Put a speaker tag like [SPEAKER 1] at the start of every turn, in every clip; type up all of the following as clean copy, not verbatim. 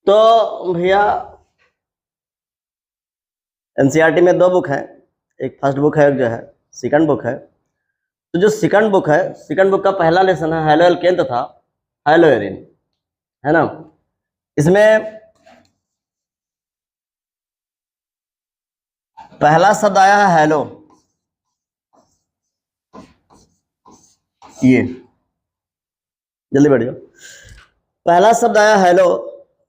[SPEAKER 1] तो भैया एनसीईआरटी में 2 बुक हैं, एक फर्स्ट बुक है, एक जो है सेकंड बुक है। तो जो सेकंड बुक है, सेकंड बुक का पहला लेसन है हैलो एल्केन तथा हैलो एरिन, है ना। इसमें पहला शब्द आया है हैलो, ये जल्दी बैठ जाओ। पहला शब्द आया हैलो,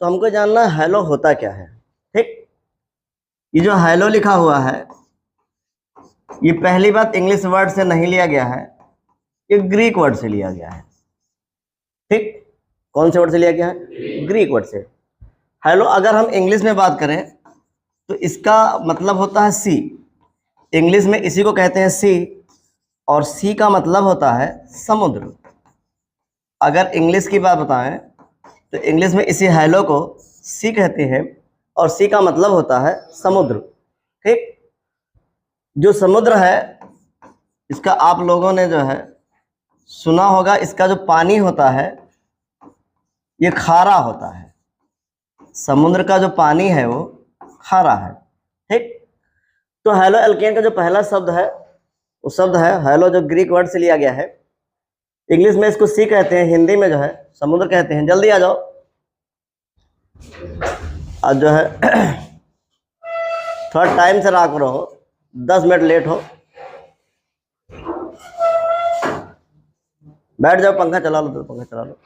[SPEAKER 1] तो हमको जानना है हैलो होता क्या है। ठीक, ये जो हैलो लिखा हुआ है ये पहली बात इंग्लिश वर्ड से नहीं लिया गया है, ये ग्रीक वर्ड से लिया गया है। ठीक, कौन से वर्ड से लिया गया है? ग्रीक वर्ड से। हेलो अगर हम इंग्लिश में बात करें तो इसका मतलब होता है सी। इंग्लिश में इसी को कहते हैं सी, और सी का मतलब होता है समुद्र। अगर इंग्लिश की बात बताएं तो इंग्लिश में इसी हेलो को सी कहते हैं, और सी का मतलब होता है समुद्र। ठीक, जो समुद्र है इसका आप लोगों ने जो है सुना होगा, इसका जो पानी होता है ये खारा होता है। समुद्र का जो पानी है वो खारा है। ठीक, तो हैलो एल्केन का जो पहला शब्द है वो शब्द है हैलो, जो ग्रीक वर्ड से लिया गया है। इंग्लिश में इसको सी कहते हैं, हिंदी में जो है समुद्र कहते हैं। जल्दी आ जाओ, आज जो है थोड़ा टाइम से राख रहो, 10 मिनट लेट हो। बैठ जाओ, पंखा चला लो, तो पंखा चला लो।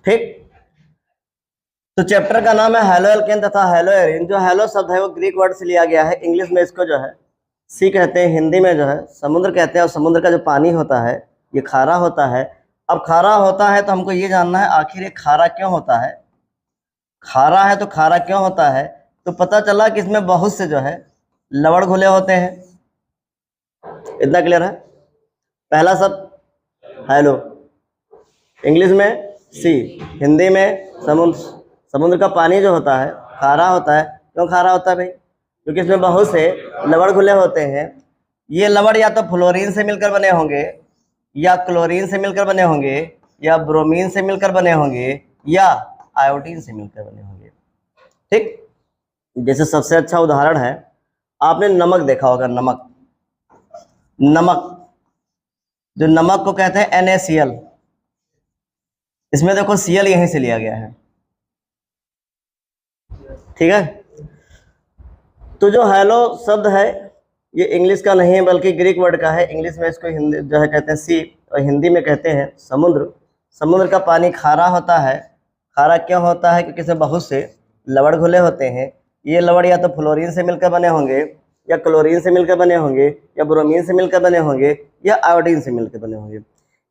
[SPEAKER 1] ठीक, तो चैप्टर का नाम है हैलो एल्केन तथा हैलो एरिन। जो हैलो शब्द है वो ग्रीक वर्ड से लिया गया है। इंग्लिश में इसको जो है सी कहते हैं, हिंदी में जो है समुद्र कहते हैं, और समुद्र का जो पानी होता है ये खारा होता है। अब खारा होता है तो हमको ये जानना है आखिर ये खारा क्यों होता है। खारा है तो खारा क्यों होता है, तो पता चला कि इसमें बहुत से जो है लवण घुले होते हैं। इतना क्लियर है। पहला शब्द हैलो, इंग्लिश में सी, हिंदी में समुद्र। समुद्र का पानी जो होता है खारा होता है। क्यों खारा होता है भाई? क्योंकि इसमें बहुत से लवण घुले होते हैं। ये लवण या तो फ्लोरीन से मिलकर बने होंगे, या क्लोरीन से मिलकर बने होंगे, या ब्रोमीन से मिलकर बने होंगे, या आयोडीन से मिलकर बने होंगे। ठीक, जैसे सबसे अच्छा उदाहरण है, आपने नमक देखा होगा। नमक, नमक जो नमक को कहते हैं NaCl, इसमें देखो Cl यहीं से लिया गया है। ठीक है, तो जो हैलो शब्द है ये इंग्लिश का नहीं है बल्कि ग्रीक वर्ड का है। इंग्लिश में इसको हिंदी जो है कहते हैं सी, और हिंदी में कहते हैं समुद्र। समुद्र का पानी खारा होता है। खारा क्यों होता है? क्योंकि इसमें बहुत से लवण घुले होते हैं। ये लवण या तो फ्लोरीन से मिलकर बने होंगे, या क्लोरीन से मिलकर बने होंगे, या ब्रोमीन से मिलकर बने होंगे, या आयोडीन से मिलकर बने होंगे।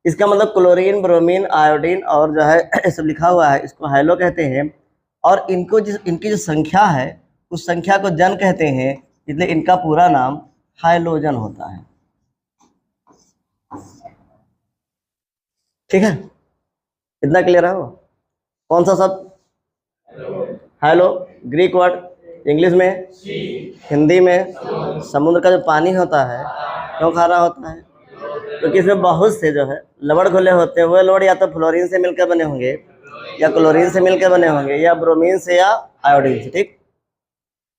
[SPEAKER 1] इसका मतलब क्लोरीन, ब्रोमीन, आयोडीन और जो है सब लिखा हुआ है, इसको हैलो कहते हैं। और इनकी जो संख्या है उस संख्या को जन कहते हैं, इसलिए इनका पूरा नाम हाइलोजन होता है। ठीक है, इतना क्लियर है। कौन सा शब्द? हैलो, ग्रीक वर्ड, इंग्लिश में, हिंदी में समुद्र का जो पानी होता है क्यों खारा होता है? क्योंकि इसमें बहुत से जो है लवण घुले होते हैं। वो लवण या तो फ्लोरीन से मिलकर बने होंगे, या क्लोरीन से मिलकर बने होंगे, या ब्रोमीन से, या आयोडीन से। ठीक,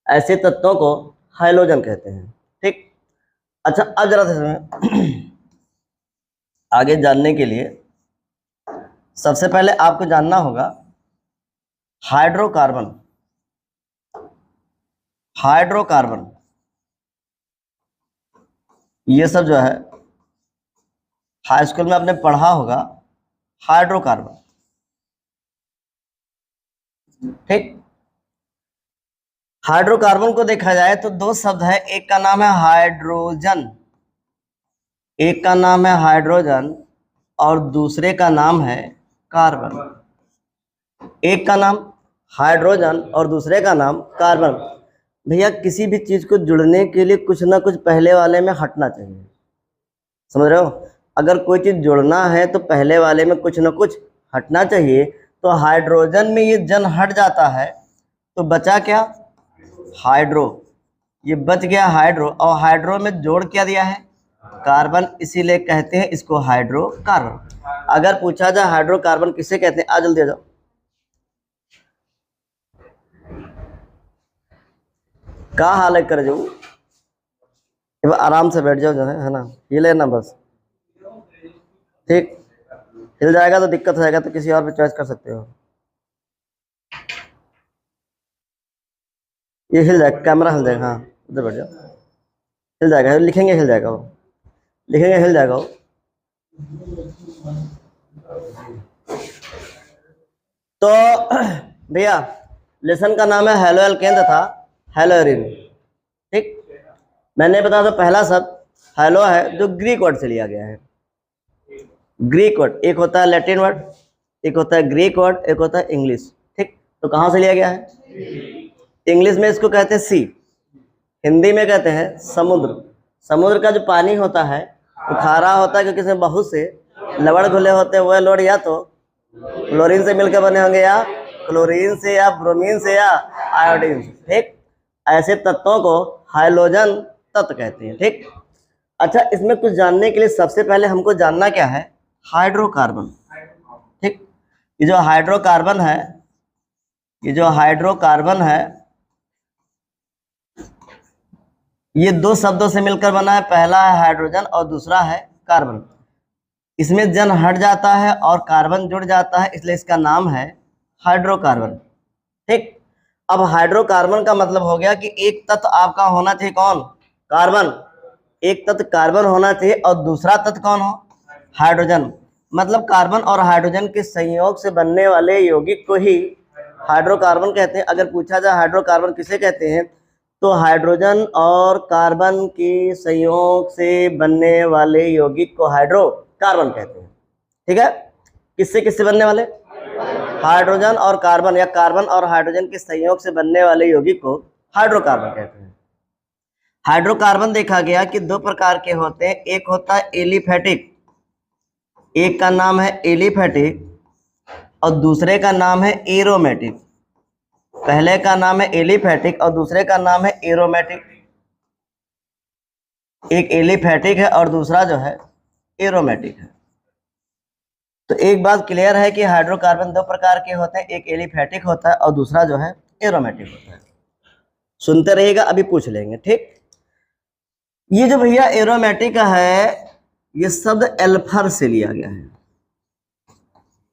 [SPEAKER 1] ऐसे तत्वों को हाइलोजन कहते हैं। ठीक, अच्छा अब जरा से आगे जानने के लिए सबसे पहले आपको जानना होगा हाइड्रोकार्बन। हाइड्रोकार्बन ये सब जो है हाई स्कूल में आपने पढ़ा होगा, हाइड्रोकार्बन। ठीक, हाइड्रोकार्बन को देखा जाए तो 2 शब्द है। एक का नाम है हाइड्रोजन, एक का नाम है हाइड्रोजन, और दूसरे का नाम है कार्बन। एक का नाम हाइड्रोजन और दूसरे का नाम कार्बन। भैया किसी भी चीज को जुड़ने के लिए कुछ ना कुछ पहले वाले में हटना चाहिए, समझ रहे हो? अगर कोई चीज जुड़ना है तो पहले वाले में कुछ ना कुछ हटना चाहिए। तो हाइड्रोजन में ये जन हट जाता है तो बचा क्या? हाइड्रो। ये बच गया हाइड्रो, और हाइड्रो में जोड़ क्या दिया है? कार्बन, इसीलिए कहते हैं इसको हाइड्रोकार्बन। अगर पूछा जाए हाइड्रोकार्बन किसे कहते हैं, आ जल्दी आ जाओ। क्या हाल है कर जाओ, आराम से बैठ जाओ जो है ना, ये लेना बस, ठीक। हिल जाएगा तो दिक्कत हो जाएगा, तो किसी और पे चॉइस कर सकते हो। ये हिल जाएगा, कैमरा हिल जाएगा, हाँ उधर बैठ जाओ, हिल जाएगा, लिखेंगे हिल जाएगा वो, लिखेंगे हिल जाएगा वो। तो भैया लेसन का नाम है हेलो एल्केन तथा हेलोरिन, ठीक। मैंने बताया था पहला शब्द हेलो है जो ग्रीक वर्ड से लिया गया है। ग्रीक वर्ड, एक होता है लैटिन वर्ड, एक होता है ग्रीक वर्ड, एक होता है इंग्लिश, ठीक। तो कहाँ से लिया गया है? इंग्लिश में इसको कहते हैं सी, हिंदी में कहते हैं समुद्र। समुद्र का जो पानी होता है वो खारा होता है, क्योंकि इसमें बहुत से लवण घुले होते हैं। वह लवण या तो क्लोरीन से मिलकर बने होंगे, या क्लोरीन से, या ब्रोमीन से, या आयोडीन से, ठीक। ऐसे तत्वों को हाइड्रोजन तत्व कहते हैं, ठीक। अच्छा, इसमें कुछ जानने के लिए सबसे पहले हमको जानना क्या है, हाइड्रोकार्बन, ठीक। ये जो हाइड्रोकार्बन है, ये जो हाइड्रोकार्बन है, ये दो शब्दों से मिलकर बना है। पहला है हाइड्रोजन और दूसरा है कार्बन। इसमें जन हट जाता है और कार्बन जुड़ जाता है, इसलिए इसका नाम है हाइड्रोकार्बन, ठीक। अब हाइड्रोकार्बन का मतलब हो गया कि एक तत्व आपका होना चाहिए कौन, कार्बन। एक तत्व कार्बन होना चाहिए और दूसरा तत्व कौन हो, हाइड्रोजन। मतलब कार्बन और हाइड्रोजन के संयोग से बनने वाले यौगिक को ही हाइड्रोकार्बन कहते हैं। अगर पूछा जाए हाइड्रोकार्बन किसे कहते हैं, तो हाइड्रोजन और कार्बन के संयोग से बनने वाले यौगिक को हाइड्रोकार्बन कहते हैं, ठीक है। किससे किससे बनने वाले, हाइड्रोजन और कार्बन, या कार्बन और हाइड्रोजन के संयोग से बनने वाले यौगिक को हाइड्रोकार्बन कहते हैं। हाइड्रोकार्बन देखा गया कि दो प्रकार के होते हैं, एक होता है एलिफेटिक, एक का नाम है एलिफेटिक और दूसरे का नाम है एरोमेटिक। पहले का नाम है एलिफेटिक और दूसरे का नाम है एरोमेटिक। एक एलिफेटिक है और दूसरा जो है एरोमेटिक है। तो एक बात क्लियर है कि हाइड्रोकार्बन दो प्रकार के होते हैं, एक एलिफेटिक होता है और दूसरा जो है एरोमेटिक होता है। सुनते रहिएगा, अभी पूछ लेंगे, ठीक। ये जो भैया एरोमेटिक है, ये शब्द एल्फर से लिया गया है।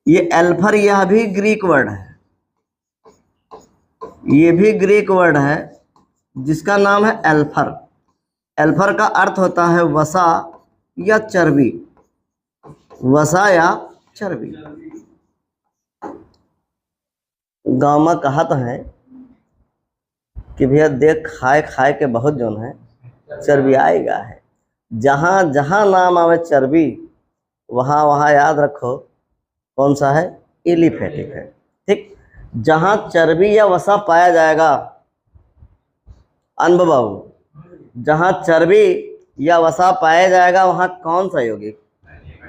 [SPEAKER 1] ये एल्फर, यह भी ग्रीक वर्ड है, ये भी ग्रीक वर्ड है जिसका नाम है एल्फर। एल्फर का अर्थ होता है वसा या चर्बी, वसा या चर्बी। गाँव में कहा तो है कि भैया देख खाए खाए के बहुत जोन है चर्बी आएगा है। जहाँ जहाँ नाम आवे चर्बी, वहाँ वहाँ याद रखो कौन सा है, एलिफेटिक है, ठीक। जहाँ चर्बी या वसा पाया जाएगा, अनुभव बाबू, जहाँ चर्बी या वसा पाया जाएगा वहाँ कौन सा यौगिक,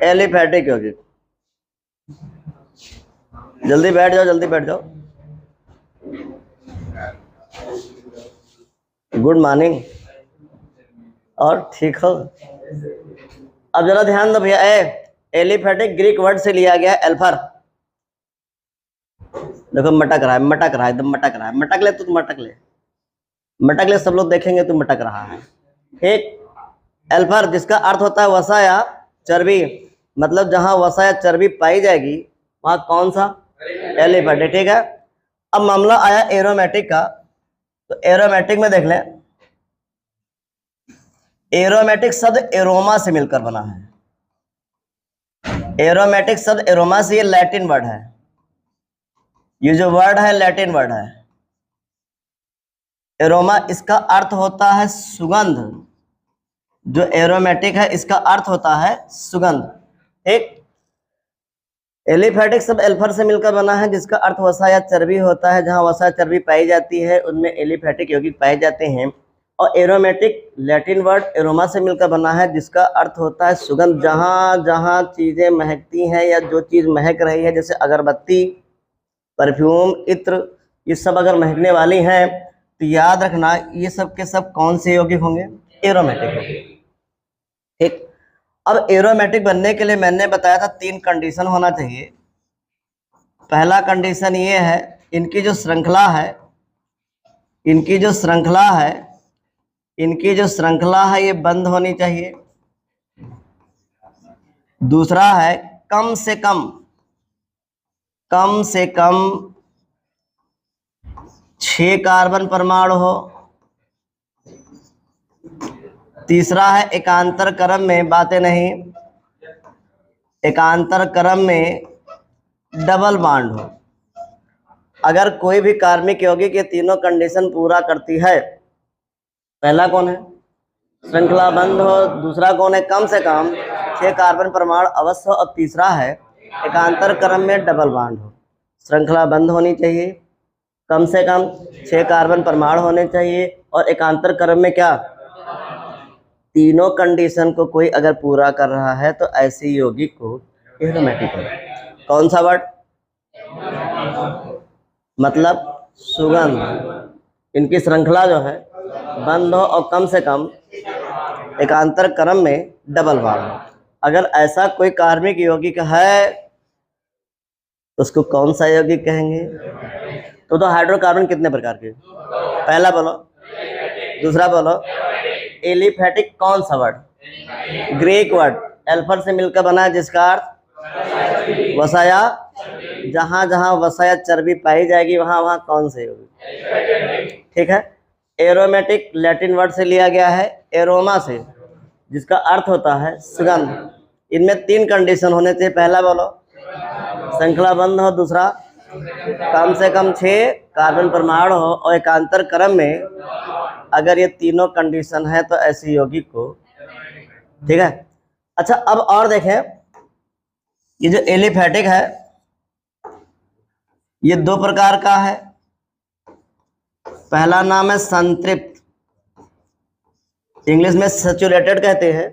[SPEAKER 1] एलिफेटिक यौगिक। जल्दी बैठ जाओ, जल्दी बैठ जाओ। गुड मॉर्निंग, और ठीक हो। अब जरा ध्यान दो भैया, एलिफेटिक ग्रीक वर्ड से लिया गया एल्फर। देखो मटक रहा है, मटक रहा है, एकदम मटक रहा है। मटक ले तू, मटक ले, मटक ले, सब लोग देखेंगे तू मटक रहा है, ठीक। एल्फर जिसका अर्थ होता है वसा या चर्बी, मतलब जहां वसा या चर्बी पाई जाएगी वहां कौन सा, एलिफेटिक, ठीक है। अब मामला आया एरोमेटिक का, तो एरोमेटिक में देख लें, एरोमेटिक शब्द एरोमा से मिलकर बना है। एरोमेटिक शब्द एरोमा से, ये लैटिन वर्ड है, ये जो वर्ड है लैटिन वर्ड है एरोमा। इसका अर्थ होता है सुगंध। जो एरोमेटिक है इसका अर्थ होता है सुगंध, ठीक। एलिफेटिक शब्द एल्फर से मिलकर बना है जिसका अर्थ वसा या चर्बी होता है। जहां वसा चर्बी पाई जाती है उनमें एलिफेटिक यौगिक पाए जाते हैं। और एरोमेटिक लैटिन वर्ड एरोमा से मिलकर बना है जिसका अर्थ होता है सुगंध। जहां जहां चीजें महकती हैं या जो चीज महक रही है, जैसे अगरबत्ती, परफ्यूम, इत्र, ये सब अगर महकने वाली हैं तो याद रखना ये सब के सब कौन से यौगिक होंगे, एरोमेटिक होंगे, ठीक। अब एरोमेटिक बनने के लिए मैंने बताया था 3 कंडीशन होना चाहिए। पहला कंडीशन ये है, इनकी जो श्रृंखला है ये बंद होनी चाहिए। दूसरा है कम से कम 6 कार्बन परमाणु हो। तीसरा है एकांतर क्रम में, बातें नहीं, एकांतर क्रम में डबल बॉन्ड हो। अगर कोई भी कार्बनिक यौगिक ये तीनों कंडीशन पूरा करती है, पहला कौन है, श्रृंखला बंद हो, दूसरा कौन है, कम से कम 6 कार्बन परमाणु अवश्य हो, और तीसरा है एकांतर क्रम में डबल बॉन्ड हो। श्रृंखला बंद होनी चाहिए, कम से कम 6 कार्बन परमाणु होने चाहिए, और एकांतर क्रम में क्या, तीनों कंडीशन को कोई अगर पूरा कर रहा है तो ऐसे यौगिक को एरोमेटिक है। कौन सा वर्ड, मतलब सुगंध। इनकी श्रृंखला जो है बंद हो और कम से कम एकांतर क्रम में डबल बॉन्ड हो। अगर ऐसा कोई कार्बनिक यौगिक है तो उसको कौन सा यौगिक कहेंगे? तो हाइड्रोकार्बन कितने प्रकार के, पहला बोलो, दूसरा बोलो, एलिफेटिक कौन सा वर्ड, ग्रीक वर्ड, एल्फर से मिलकर बना है जिसका अर्थ वसाया। जहां जहां वसाया चर्बी पाई जाएगी वहां वहां कौन से होगी, ठीक है। एरोमेटिक लैटिन वर्ड से लिया गया है, एरोमा से, जिसका अर्थ होता है सुगंध। इनमें 3 कंडीशन होने चाहिए, पहला बोलो श्रृंखला बंद हो, दूसरा कम से कम 6 कार्बन परमाणु हो, और एकांतर क्रम में अगर ये तीनों कंडीशन है तो ऐसे यौगिक को, ठीक है। अच्छा, अब और देखें, ये जो एलिफेटिक है ये 2 प्रकार का है। पहला नाम है संतृप्त, इंग्लिश में सैचुरेटेड कहते हैं।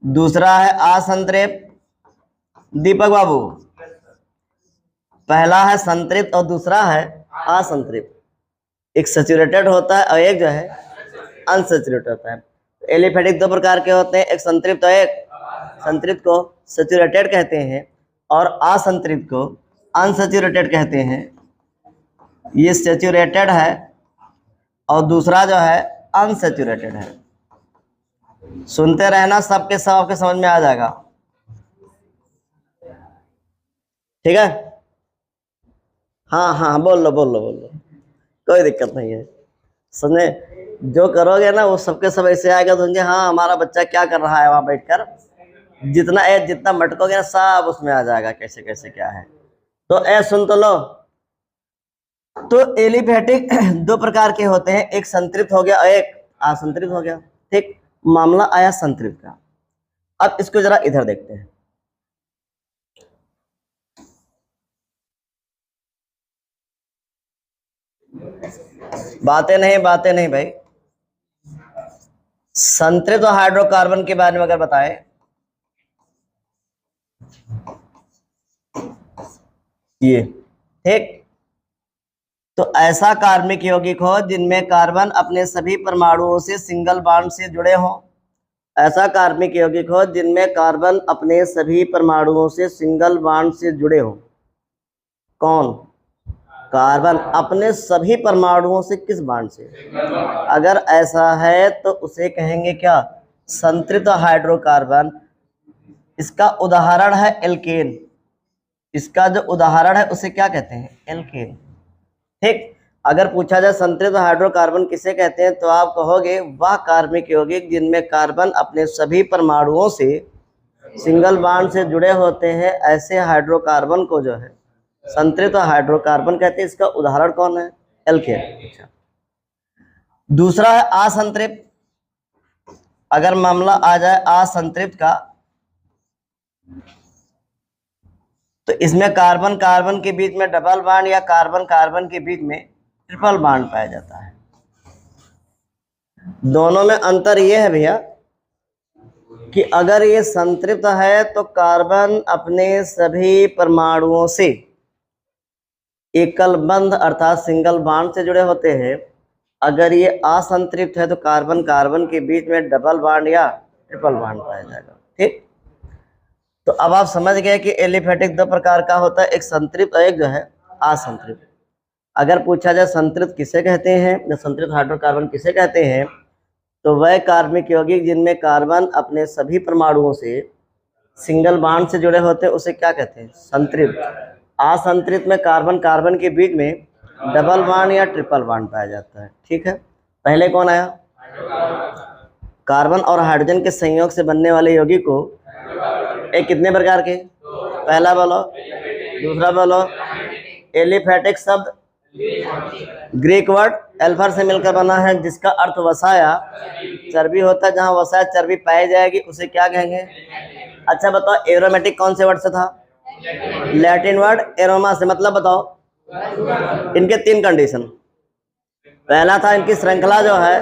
[SPEAKER 1] दूसरा है असंतृप्त। दीपक बाबू, पहला है संतृप्त और दूसरा है असंतृप्त। एक सैचुरेटेड होता है और एक जो है अनसैचुरेटेड होता है। एलिफेटिक 2 प्रकार के होते हैं, एक संतृप्त और एक, संतृप्त को सैचुरेटेड कहते हैं और असंतृप्त को अनसैचुरेटेड कहते हैं। ये सैचुरेटेड है और दूसरा जो है अनसैचुरेटेड है। सुनते रहना, सबके सब आपके समझ में आ जाएगा, ठीक है। हाँ, बोल लो, कोई दिक्कत नहीं है। सुने, जो करोगे ना वो सबके सब ऐसे आएगा, तो हाँ हमारा बच्चा क्या कर रहा है वहां बैठकर। जितना मटकोगे ना सब उसमें आ जाएगा, कैसे कैसे क्या है। तो सुन तो लो, तो एलिफेटिक 2 प्रकार के होते हैं, एक संतृप्त हो गया और एक असंतृप्त हो गया, ठीक। मामला आया संतृप्त का। अब इसको जरा इधर देखते हैं। बातें नहीं भाई। संतृप्त हाइड्रोकार्बन के बारे में अगर बताएं, ये ठीक, तो ऐसा कार्बनिक यौगिक हो जिनमें कार्बन अपने सभी परमाणुओं से सिंगल बॉन्ड से जुड़े हों। ऐसा कार्बनिक यौगिक हो जिनमें कार्बन अपने सभी परमाणुओं से सिंगल बॉन्ड से जुड़े हों। कौन? कार्बन अपने सभी परमाणुओं से किस बॉन्ड से? अगर ऐसा है तो उसे कहेंगे क्या? संतृप्त हाइड्रोकार्बन। इसका उदाहरण है एल्केन। इसका जो उदाहरण है उसे क्या कहते हैं? एल्केन, ठीक। अगर पूछा जाए संतृप्त हाइड्रोकार्बन किसे कहते हैं, तो आप कहोगे वह कार्बनिक यौगिक जिनमें कार्बन अपने सभी परमाणुओं से सिंगल बॉन्ड से जुड़े होते हैं, ऐसे हाइड्रोकार्बन को जो है संतृप्त हाइड्रोकार्बन कहते हैं। इसका उदाहरण कौन है? एल्केन। दूसरा है असंतृप्त। अगर मामला आ जाए असंतृप्त का, तो इसमें कार्बन कार्बन के बीच में डबल बॉन्ड या कार्बन कार्बन के बीच में ट्रिपल बॉन्ड पाया जाता है। दोनों में अंतर यह है भैया कि अगर ये संतृप्त है तो कार्बन अपने सभी परमाणुओं से एकल बंध अर्थात सिंगल बॉन्ड से जुड़े होते हैं। अगर ये असंतृप्त है तो कार्बन कार्बन के बीच में डबल बॉन्ड या ट्रिपल बॉन्ड पाया जाएगा। ठीक, तो अब आप समझ गए कि एलिफेटिक दो प्रकार का होता है, एक संतृप्त और एक जो है असंतृप्त। अगर पूछा जाए संतृप्त किसे कहते हैं या संतृप्त हाइड्रोकार्बन किसे कहते हैं, तो वह कार्बनिक यौगिक जिनमें कार्बन अपने सभी परमाणुओं से सिंगल बॉन्ड से जुड़े होते हैं उसे क्या कहते हैं, संतृप्त। असंतृप्त में कार्बन कार्बन के बीच में डबल बॉन्ड या ट्रिपल बॉन्ड पाया जाता है। ठीक है, पहले कौन आया, कार्बन और हाइड्रोजन के संयोग से बनने वाले यौगिक को एक कितने प्रकार के, पहला बोलो, दूसरा बोलो। एलिफेटिक शब्द ग्रीक वर्ड एल्फर से मिलकर बना है, जिसका अर्थ वसाया चर्बी होता है। जहां वसाया चर्बी पाई जाएगी उसे क्या कहेंगे। अच्छा बताओ, एरोमेटिक कौन से वर्ड से था, लैटिन वर्ड एरोमा से। मतलब बताओ, इनके तीन कंडीशन, पहला था इनकी श्रृंखला जो है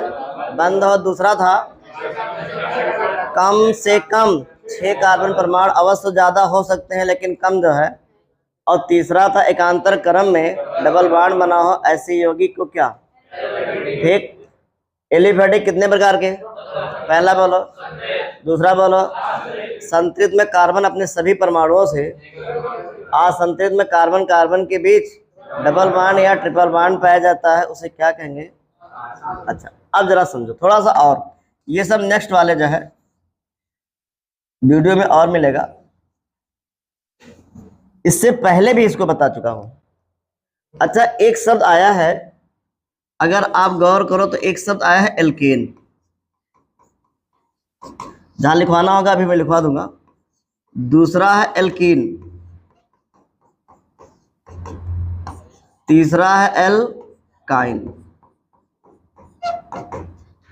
[SPEAKER 1] बंद हो, दूसरा था कम से कम 6 कार्बन परमाणु, अवश्य ज्यादा हो सकते हैं लेकिन कम जो है, और तीसरा था एकांतर क्रम में डबल बॉन्ड बना हो, ऐसे यौगिक को क्या। ठीक, एलिफेटिक कितने प्रकार के, पहला बोलो, दूसरा बोलो। संतृप्त में कार्बन अपने सभी परमाणुओं से, असंतृप्त में कार्बन कार्बन के बीच डबल बॉन्ड या ट्रिपल बॉन्ड पाया जाता है, उसे क्या कहेंगे। अच्छा अब जरा समझो थोड़ा सा, और ये सब नेक्स्ट वाले जो है वीडियो में और मिलेगा, इससे पहले भी इसको बता चुका हूं। अच्छा एक शब्द आया है, अगर आप गौर करो तो एक शब्द आया है एल्केन, जहां लिखवाना होगा अभी मैं लिखवा दूंगा। दूसरा है एल्कीन, तीसरा है एल्काइन।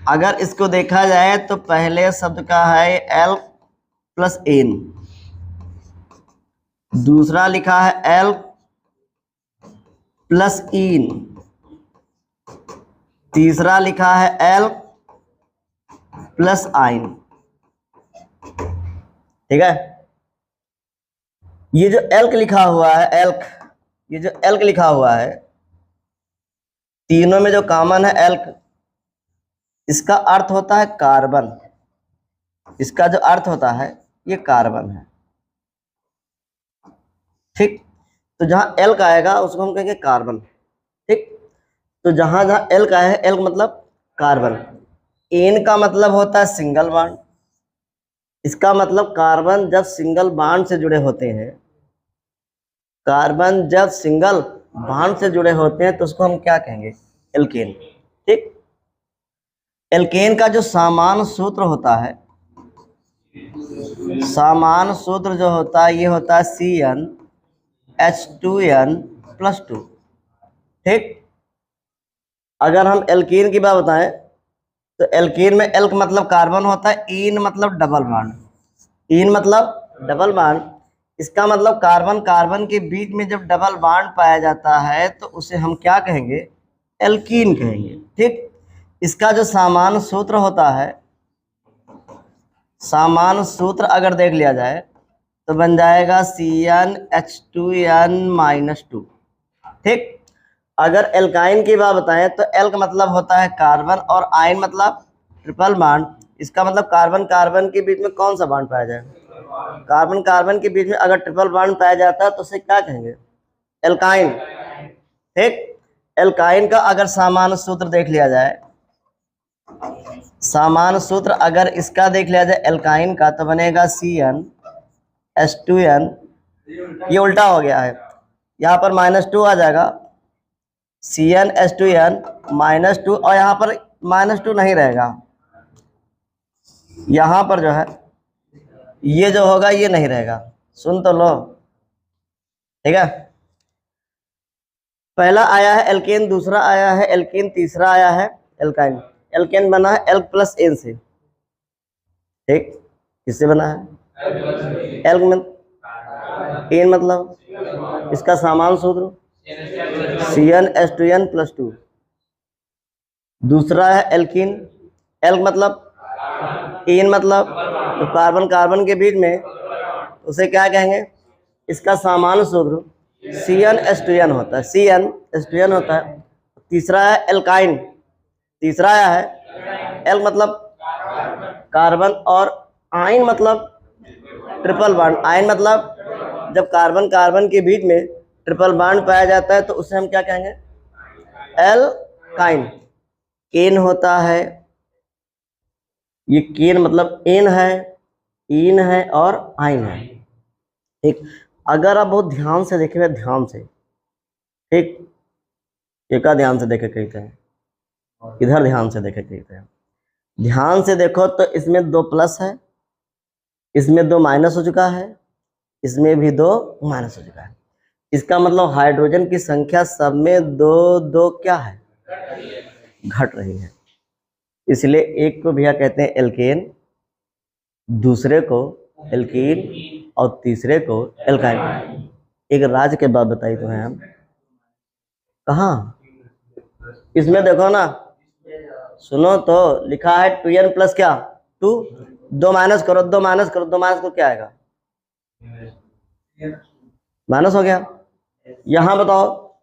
[SPEAKER 1] अगर इसको देखा जाए तो पहले शब्द का है एल प्लस एन, दूसरा लिखा है एल प्लस इन, तीसरा लिखा है एल प्लस आइन। ठीक है, ये जो एल्क लिखा हुआ है एल्क, ये जो एल्क लिखा हुआ है तीनों में जो कॉमन है एल्क, इसका अर्थ होता है कार्बन, इसका जो अर्थ होता है ये कार्बन है। ठीक, तो जहां एल्क आएगा उसको हम कहेंगे कार्बन। ठीक, तो जहां जहां एल्क आया है, एल्क मतलब कार्बन, एन का मतलब होता है सिंगल बॉन्ड, इसका मतलब कार्बन जब सिंगल बॉन्ड से जुड़े होते हैं, कार्बन जब सिंगल बॉन्ड से जुड़े होते हैं तो उसको हम क्या कहेंगे, एल्केन। ठीक, एल्केन का जो सामान्य सूत्र होता है, सामान्य सूत्र जो होता है ये होता है CnH2n+2। ठीक, अगर हम एल्कीन की बात बताएं तो एल्कीन में एल्क मतलब कार्बन होता है, इन मतलब डबल बॉन्ड, इन मतलब डबल बॉन्ड, इसका मतलब कार्बन कार्बन के बीच में जब डबल बॉन्ड पाया जाता है तो उसे हम क्या कहेंगे, एल्कीन कहेंगे। ठीक, इसका जो सामान्य सूत्र होता है, सामान्य सूत्र अगर देख लिया जाए तो बन जाएगा CnH2n-2। ठीक, अगर एल्काइन की बात बताएं तो एल्क मतलब होता है कार्बन और आयन मतलब ट्रिपल बॉन्ड, इसका मतलब कार्बन कार्बन के बीच में कौन सा बॉन्ड पाया जाए, कार्बन कार्बन के बीच में अगर ट्रिपल बॉन्ड पाया जाता है तो उसे क्या कहेंगे, एल्काइन। ठीक, एल्काइन का अगर सामान्य सूत्र देख लिया जाए, सामान्य सूत्र अगर इसका देख लिया जाए एल्काइन का तो बनेगा CnH2n, ये उल्टा हो गया है, यहाँ पर -2 आ जाएगा, CnH2n-2, और यहाँ पर -2 नहीं रहेगा, यहाँ पर जो है ये जो होगा ये नहीं रहेगा, सुन तो लो। ठीक है, पहला आया है एल्केन, दूसरा आया है एल्कीन, तीसरा आया है एल्काइन। एल्केन बना है एल्क प्लस एन से। ठीक, किससे बना है, एल्क में एन मतलब, इसका सामान्य सूत्र CnH2n+2। दूसरा है एल्कीन, एल्क मतलब एन मतलब, तो कार्बन कार्बन के बीच में उसे क्या कहेंगे, इसका सामान्य सूत्र CnH2n होता है, CnH2n होता है। तीसरा है एल्काइन, तीसरा आया है एल मतलब कार्बन और आइन मतलब ट्रिपल बॉन्ड। आयन मतलब जब कार्बन कार्बन के बीच में ट्रिपल बॉन्ड पाया जाता है तो उसे हम क्या कहेंगे? एल्काइन। केन होता है, ये केन मतलब एन है, इन है और आइन है। ठीक, अगर आप बहुत ध्यान से देखें, ध्यान से, ठीक, एका ध्यान से देखे कहते हैं, इधर ध्यान से देखे कहते हैं। ध्यान से देखो तो इसमें 2 प्लस है, इसमें 2 माइनस हो चुका है, इसमें भी 2 माइनस हो चुका है। इसका मतलब हाइड्रोजन की संख्या सब में 2 2 क्या है? घट रही है। इसलिए एक को भैया कहते हैं एल्केन, दूसरे को एल्कीन और तीसरे को एल्काइन। एक राज के बात बताई तो है हम कहाँ? इसमें देखो ना, सुनो तो, लिखा है 2n प्लस क्या? 2। 2 माइनस करो, 2 माइनस करो, 2 माइनस को क्या आएगा? माइनस हो गया। यहां बताओ,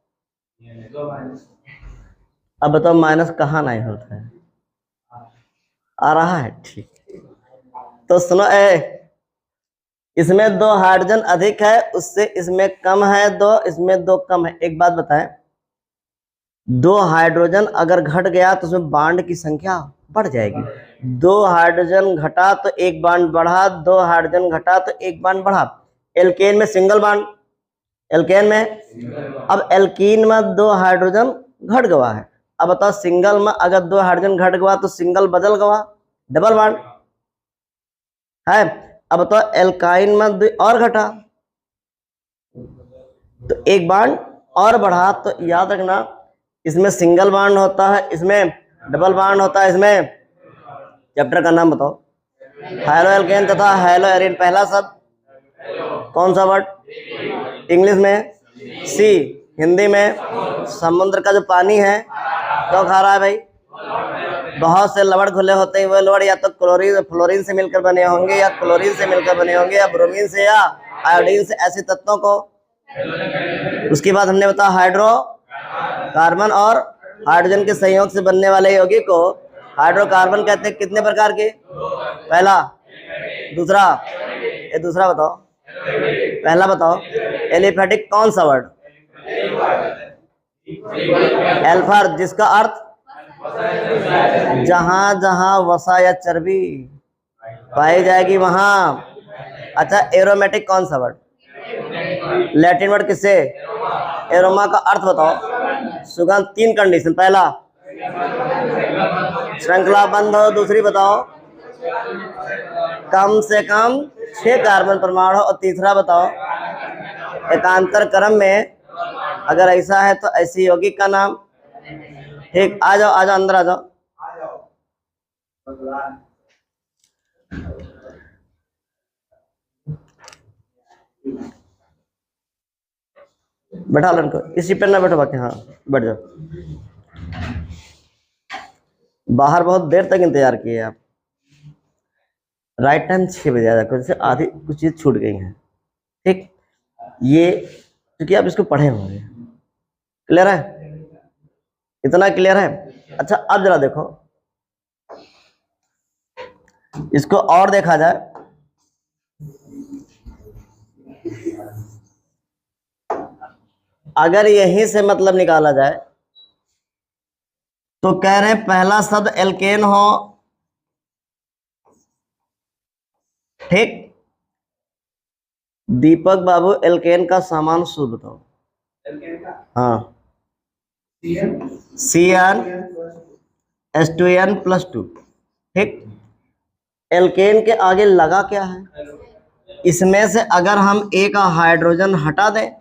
[SPEAKER 1] अब बताओ माइनस कहाँ नहीं होता है? आ रहा है, ठीक। तो सुनो, इसमें 2 हाइड्रोजन अधिक है, उससे इसमें कम है 2, इसमें 2 कम है। एक बात बताएं, 2 हाइड्रोजन अगर घट गया तो उसमें बांड की संख्या बढ़ जाएगी। 2 हाइड्रोजन घटा तो 1 बांड बढ़ा, 2 हाइड्रोजन घटा तो 1 बांड बढ़ा। एल्केन में सिंगल बांड, एल्केन में, अब एल्कीन में 2 हाइड्रोजन घट गया है। अब बताओ सिंगल में अगर 2 हाइड्रोजन घट गया तो सिंगल बदल गया, डबल बांड है। अब बताओ एल्काइन में 2 और घटा तो 1 बांड और बढ़ा। तो याद रखना, इसमें सिंगल बांड होता है, इसमें डबल बांड होता है। इसमें चैप्टर का नाम बताओ। हैलो एल्केन तथा हैलो एरिन। पहला शब्द कौन सा वर्ड? इंग्लिश में सी, हिंदी में समुद्र का जो पानी है क्यों खा रहा है भाई? बहुत से लवण खुले होते हैं, वो लवण या तो क्लोरीन फ्लोरीन से मिलकर बने होंगे, या क्लोरीन से मिलकर बने होंगे, या ब्रोमीन से, या आयोडीन से, ऐसे तत्वों को। उसके बाद हमने बताया हाइड्रो कार्बन और हाइड्रोजन के संयोग से बनने वाले यौगिक को हाइड्रोकार्बन कहते हैं। कितने प्रकार के? पहला, दूसरा, ये दूसरा बताओ, पहला बताओ। एलिफेटिक कौन सा वर्ड? एल्फर, जिसका अर्थ जहां जहां वसा या चर्बी पाई जाएगी वहां। अच्छा, एरोमेटिक कौन सा वर्ड? लैटिन वर्ड किससे? एरोमा का अर्थ बताओ। सुगंध। 3 कंडीशन, पहला श्रृंखला बंद हो, दूसरी बताओ कम से कम 6 कार्बन परमाणु, और तीसरा बताओ एकांतर क्रम में अगर ऐसा है तो ऐसी यौगिक का नाम। ठीक, आ जाओ, आ जाओ, अंदर आ जाओ। बैठा लड़को, इसी पे ना बैठो, बाकी हाँ बैठ जाओ। बाहर बहुत देर तक इंतजार किए आप। राइट टाइम 6 बजे आ जाकर, जैसे आधी कुछ चीज छूट गई है। ठीक, ये क्योंकि आप इसको पढ़े होंगे। क्लियर है? इतना क्लियर है? अच्छा, अब जरा देखो, इसको और देखा जाए। अगर यहीं से मतलब निकाला जाए तो कह रहे हैं पहला शब्द एल्केन हो। ठीक, दीपक बाबू एल्केन का सामान सूत्र बताओ। एल्केन का? हाँ, CnH2n+2। ठीक, एल्केन के आगे लगा क्या है? इसमें से अगर हम एक हाइड्रोजन हटा दें,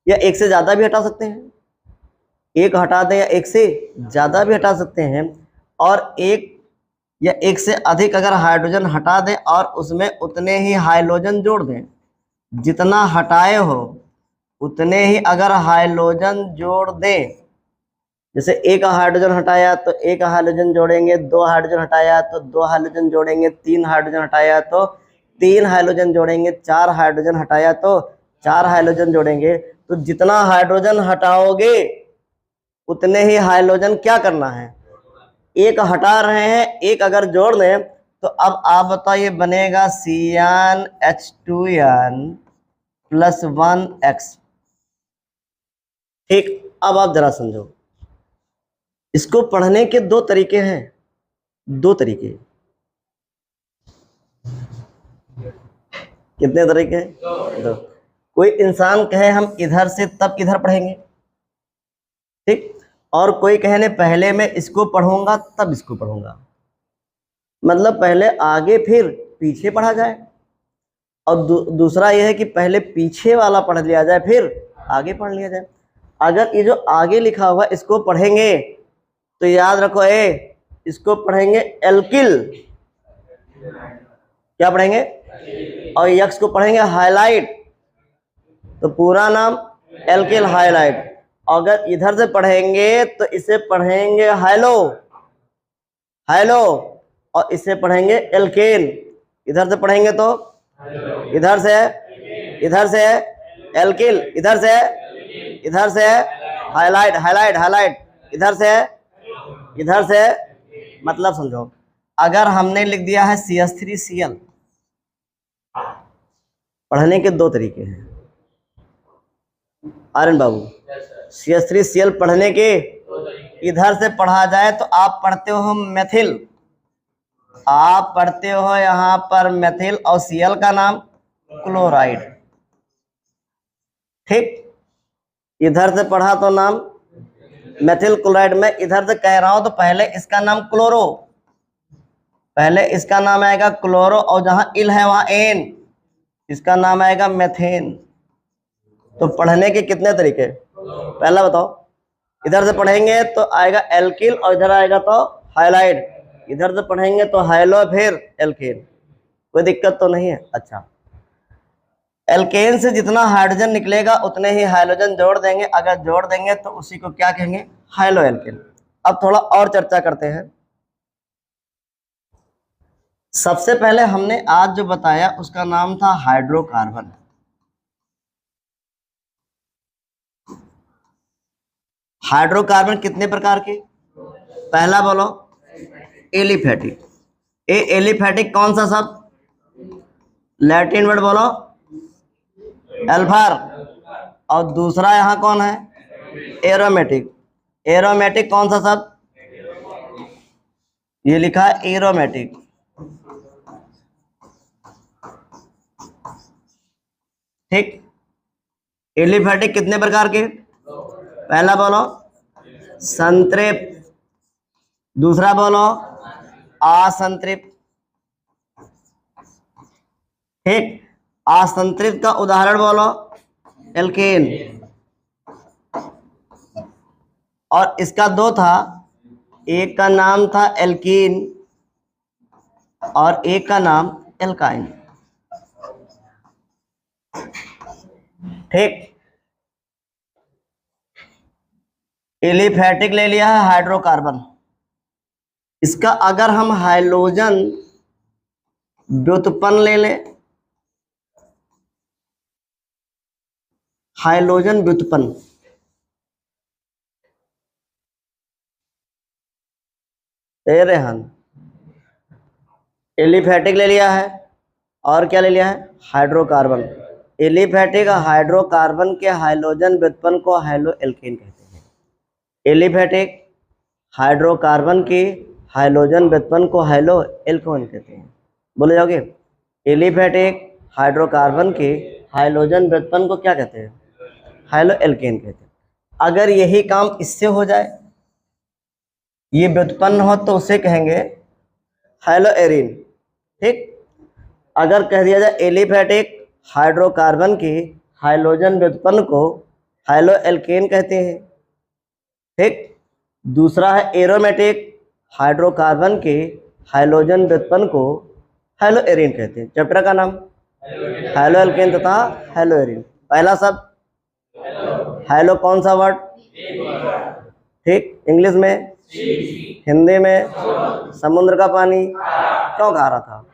[SPEAKER 1] या एक से ज्यादा भी हटा सकते हैं, एक हटा दें या एक से ज्यादा भी हटा सकते हैं, और एक या एक से अधिक अगर हाइड्रोजन हटा दें और उसमें उतने ही हाइड्रोजन जोड़ दें, जितना हटाए हो उतने ही अगर हाइड्रोजन जोड़ दें। जैसे एक हाइड्रोजन हटाया तो एक हाइड्रोजन जोड़ेंगे, 2 हाइड्रोजन हटाया तो 2 हाइड्रोजन जोड़ेंगे, 3 हाइड्रोजन हटाया तो 3 हाइड्रोजन जोड़ेंगे, 4 हाइड्रोजन हटाया तो 4 हाइड्रोजन जोड़ेंगे। तो जितना हाइड्रोजन हटाओगे उतने ही हाइड्रोजन क्या करना है? एक हटा रहे हैं, एक अगर जोड़ दें तो अब आप बताओ ये बनेगा CnH2n प्लस 1x। ठीक, अब आप जरा समझो, इसको पढ़ने के दो तरीके हैं, दो तरीके। कितने तरीके हैं? दो। कोई इंसान कहे हम इधर से तब इधर पढ़ेंगे, ठीक, और कोई कहने पहले मैं इसको पढ़ूंगा तब इसको पढ़ूंगा, मतलब पहले आगे फिर पीछे पढ़ा जाए, और दूसरा यह है कि पहले पीछे वाला पढ़ लिया जाए फिर आगे पढ़ लिया जाए। अगर ये जो आगे लिखा हुआ इसको पढ़ेंगे तो याद रखो इसको पढ़ेंगे एल्किल, क्या पढ़ेंगे, और यक्स को पढ़ेंगे हाइलाइट, तो पूरा नाम एल्किल हाइलाइट। अगर इधर से पढ़ेंगे तो इसे पढ़ेंगे हाइलो, हाइलो, और इसे पढ़ेंगे एल्केन। इधर से पढ़ेंगे तो इधर से एल्किल, इधर से हाइलाइट, हाइलाइट, हाइलाइट, इधर से, मतलब समझो, अगर हमने लिख दिया है CH3Cl, पढ़ने के दो तरीके हैं आर्यन बाबू। CH3Cl पढ़ने के इधर से पढ़ा जाए तो आप पढ़ते हो मेथिल, आप पढ़ते हो यहां पर मेथिल, और Cl का नाम क्लोराइड, ठीक। इधर से पढ़ा तो नाम मेथिल क्लोराइड। मैं इधर से कह रहा हूं तो पहले इसका नाम क्लोरो, पहले इसका नाम आएगा क्लोरो, और जहां इल है वहां एन, इसका नाम आएगा मेथेन। तो पढ़ने के कितने तरीके? पहला बताओ, इधर से पढ़ेंगे तो आएगा एल्किल, और इधर आएगा तो हाइलाइट, इधर से पढ़ेंगे तो हाइलो फिर एल्केन, कोई दिक्कत तो नहीं है? अच्छा, एल्केन से जितना हाइड्रोजन निकलेगा उतने ही हाइड्रोजन जोड़ देंगे, अगर जोड़ देंगे तो उसी को क्या कहेंगे? Halo alkane. अब थोड़ा और चर्चा करते हैं। सबसे पहले हमने आज जो बताया उसका नाम था हाइड्रोकार्बन। हाइड्रोकार्बन कितने प्रकार के? पहला बोलो एलिफेटिक। एलिफेटिक कौन सा शब्द? लैटिन वर्ड बोलो एल्फर। और दूसरा यहां कौन है? एरोमेटिक। एरोमेटिक कौन सा शब्द? ये लिखा है एरोमेटिक। ठीक, एलिफेटिक कितने प्रकार के? पहला बोलो संतृप्त, दूसरा बोलो असंतृप्त। ठीक, असंतृप्त का उदाहरण बोलो एल्केन, और इसका दो था, एक का नाम था एल्कीन और एक का नाम एल्काइन। ठीक, एलिफेटिक ले लिया है हाइड्रोकार्बन। इसका अगर हम हाइड्रोजन व्युत्पन्न ले लें, हाइड्रोजन व्युत्पन्न, रेहन, एलिफेटिक ले लिया है और क्या ले लिया है? हाइड्रोकार्बन। एलिफेटिक हाइड्रोकार्बन के हाइड्रोजन व्युत्पन्न को हाइलो एल्केन कहते हैं। एलिफेटिक हाइड्रोकार्बन के हाइड्रोजन व्युत्पन्न को हाइलो एल्केन कहते हैं। बोले जाओगे? एलिफेटिक हाइड्रोकार्बन के हाइड्रोजन व्युत्पन्न को क्या कहते हैं? हाइलो एल्केन कहते हैं। अगर यही काम इससे हो जाए, ये व्युत्पन्न हो, तो उसे कहेंगे हाइलो एरिन। ठीक, अगर कह दिया जाए एलिफेटिक हाइड्रोकार्बन के हाइड्रोजन व्युत्पन्न को हाइलो एल्केन कहते हैं। ठीक, दूसरा है एरोमेटिक हाइड्रोकार्बन के हाइड्रोजन व्युत्पन्न को हाइलो एरिन कहते हैं। चैप्टर का नाम हाइलो एल्केन तथा हाइलो एरिन। पहला शब्द हाइलो कौन सा वर्ड? ठीक, इंग्लिश में, हिंदी में समुद्र का पानी। क्यों कहा रहा था?